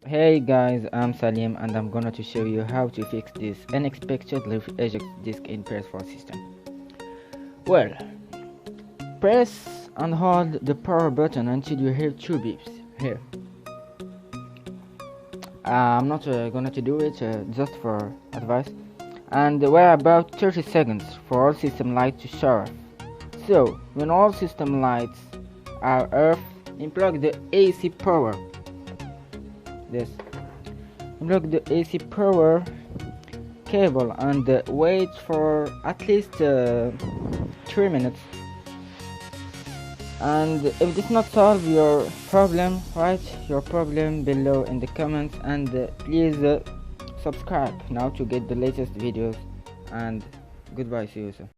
Hey guys, I'm Salim and I'm gonna to show you how to fix this unexpected eject disk in Ps4 system. Well, press and hold the power button until you hear 2 beeps here. I'm not gonna to do it just for advice, and wait about 30 seconds for all system lights to show off. So when all system lights are off, unplug the AC power. Unplug the AC power cable and wait for at least 3 minutes. And if this not solve your problem, write your problem below in the comments, and please subscribe now to get the latest videos. And goodbye, see you soon.